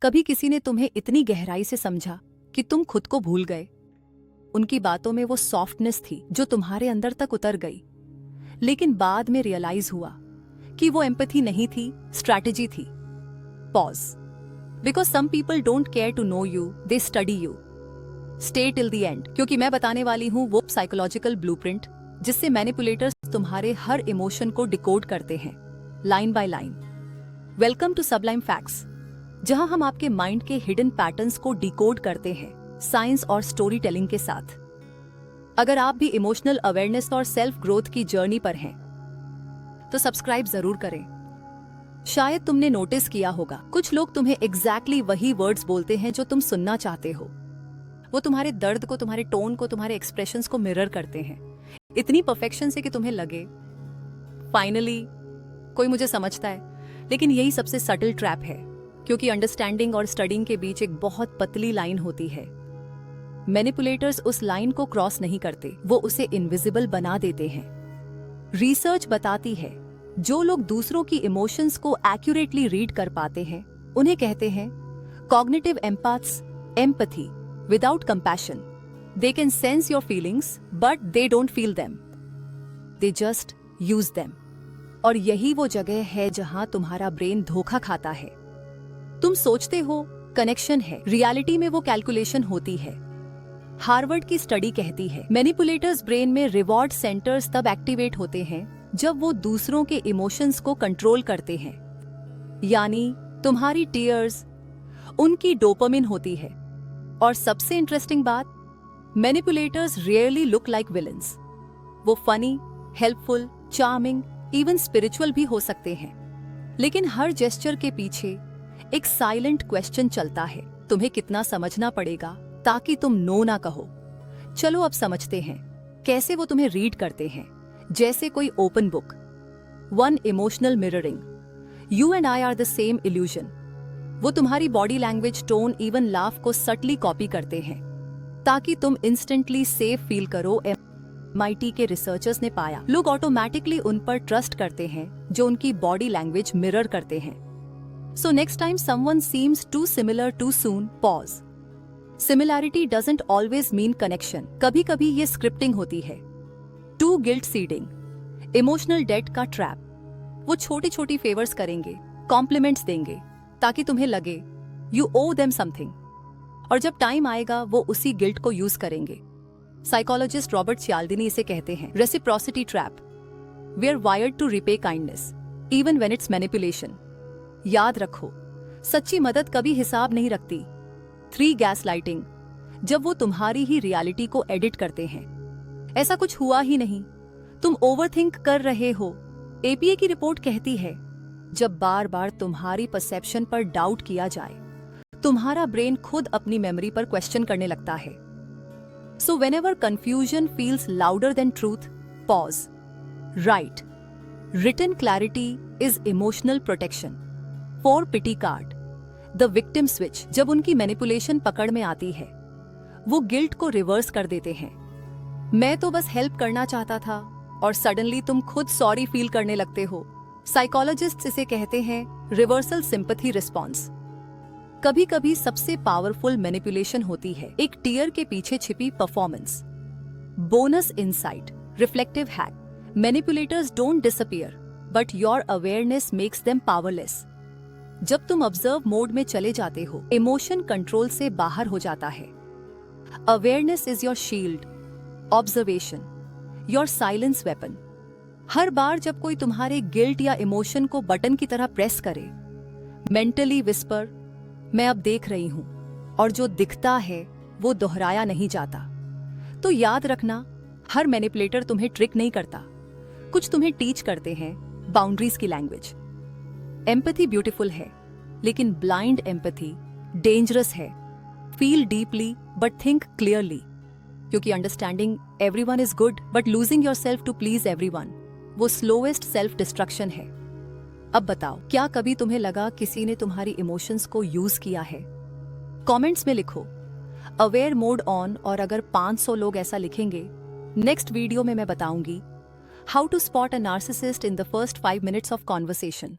कभी किसी ने तुम्हें इतनी गहराई से समझा कि तुम खुद को भूल गए। उनकी बातों में वो सॉफ्टनेस थी जो तुम्हारे अंदर तक उतर गई, लेकिन बाद में रियलाइज हुआ कि वो एम्पैथी नहीं थी, स्ट्रैटेजी थी। Pause. Because some people don't care to know you, they study you. Stay till the end, क्योंकि मैं बताने वाली हूं वो साइकोलॉजिकल ब्लूप्रिंट जिससे मैनिपुलेटर्स तुम्हारे हर इमोशन को डिकोड करते हैं, line by line. Welcome to Sublime Facts, जहां हम आपके माइंड के हिडन पैटर्न्स को डिकोड करते हैं, साइंस और स्टोरी टेलिंग के साथ। अगर आप भी इमोशनल अवेयरनेस और सेल्फ ग्रोथ की जर्नी पर हैं, तो सब्सक्राइब जरूर करें। शायद तुमने नोटिस किया होगा, कुछ लोग तुम्हें एग्जैक्टली वही वर्ड्स बोलते हैं जो तुम सुनना चाहते हो। वो तुम्हारे दर्द को, तुम्हारे टोन को, तुम्हारे एक्सप्रेशंस को मिरर करते हैं, इतनी परफेक्शन से कि तुम्हें लगे फाइनली कोई मुझे समझता है। लेकिन यही सबसे सटल ट्रैप है, क्योंकि अंडरस्टैंडिंग और स्टडिंग के बीच एक बहुत पतली लाइन होती है। मैनिपुलेटर्स उस लाइन को क्रॉस नहीं करते, वो उसे इनविजिबल बना देते हैं। रिसर्च बताती है, जो लोग दूसरों की इमोशंस को एक्यूरेटली रीड कर पाते हैं, उन्हें कहते हैं cognitive empaths. Empathy without compassion. They can sense your feelings, but they don't feel them. They just use them. और यही वो जगह है जहां तुम्हारा ब्रेन धोखा खाता है। तुम सोचते हो कनेक्शन है, रियलिटी में वो कैलकुलेशन होती है। हार्वर्ड की स्टडी कहती है मैनिपुलेटर्स ब्रेन में रिवॉर्ड सेंटर्स तब एक्टिवेट होते हैं जब वो दूसरों के इमोशंस को कंट्रोल करते हैं। यानी तुम्हारी टीयर्स उनकी डोपामिन होती है। और सबसे इंटरेस्टिंग बात, manipulators rarely look like villains. वो funny, helpful, charming, even spiritual भी हो सकते हैं, लेकिन हर जेस्चर के पीछे एक साइलेंट क्वेश्चन चलता है। तुम्हें कितना समझना पड़ेगा ताकि तुम नो ना कहो। चलो अब समझते हैं कैसे वो तुम्हें रीड करते हैं, जैसे कोई open book. One, emotional mirroring. You and I R the same illusion. वो तुम्हारी body language, tone, even laugh को सटली कॉपी करते हैं ताकि तुम इंस्टेंटली सेफ फील करो। MIT के रिसर्चर्स ने पाया लोग ऑटोमेटिकली उन पर ट्रस्ट करते हैं जो उनकी बॉडी लैंग्वेज मिरर करते हैं। So next time someone seems to similar to soon, pause. Similarity doesn't always mean connection. कभी कभी ये स्क्रिप्टिंग होती है। Two, guilt seeding. Emotional debt का ट्रैप। वो छोटी छोटी फेवर्स करेंगे, कॉम्प्लीमेंट्स देंगे ताकि तुम्हें लगे यू ओ देम समथिंग, और जब टाइम आएगा वो उसी गिल्ट को यूज करेंगे। साइकोलॉजिस्ट रॉबर्ट चियाल्डिनी इसे कहते हैं reciprocity trap. We are wired to repay kindness even when it's manipulation. याद रखो, सच्ची मदद कभी हिसाब नहीं रखती। 3, गैसलाइटिंग। जब वो तुम्हारी ही रियलिटी को एडिट करते हैं। ऐसा कुछ हुआ ही नहीं, तुम ओवरथिंक कर रहे हो। APA की रिपोर्ट कहती है जब बार बार तुम्हारी परसेप्शन पर डाउट किया जाए, तुम्हारा ब्रेन खुद अपनी मेमोरी पर क्वेश्चन करने लगता है। So whenever confusion feels louder than truth, pause. Right. Written clarity is emotional protection. 4, pity card. The victim switch. जब उनकी मैनिपुलेशन पकड़ में आती है, वो गिल्ट को रिवर्स कर देते हैं। मैं तो बस हेल्प करना चाहता था, और सडनली तुम खुद सॉरी फील करने लगते हो। साइकोलॉजिस्ट्स इसे कहते हैं रिवर्सल सिंपैथी रिस्पॉन्स। कभी कभी सबसे पावरफुल मैनिपुलेशन होती है एक टीयर के पीछे छिपी performance. Bonus insight, reflective hack. Manipulators don't disappear, but your awareness makes them powerless. जब तुम ऑब्जर्व मोड में चले जाते हो, इमोशन कंट्रोल से बाहर हो जाता है। Awareness is your shield, observation your silence weapon. हर बार जब कोई तुम्हारे गिल्ट या इमोशन को बटन की तरह प्रेस करे, मेंटली विस्पर, मैं अब देख रही हूं, और जो दिखता है वो दोहराया नहीं जाता। तो याद रखना, हर मैनिपुलेटर तुम्हें ट्रिक नहीं करता, कुछ तुम्हें टीच करते हैं बाउंड्रीज की लैंग्वेज। एम्पैथी ब्यूटीफुल है, लेकिन ब्लाइंड एम्पैथी डेंजरस है। Feel deeply but think clearly, क्योंकि understanding everyone is good but losing yourself to please everyone वो स्लोएस्ट सेल्फ डिस्ट्रक्शन है। अब बताओ, क्या कभी तुम्हें लगा किसी ने तुम्हारी इमोशंस को यूज किया है? कमेंट्स में लिखो अवेयर मोड ऑन, और अगर 500 लोग ऐसा लिखेंगे, नेक्स्ट वीडियो में मैं बताऊंगी how to spot a narcissist in the first 5 minutes of conversation.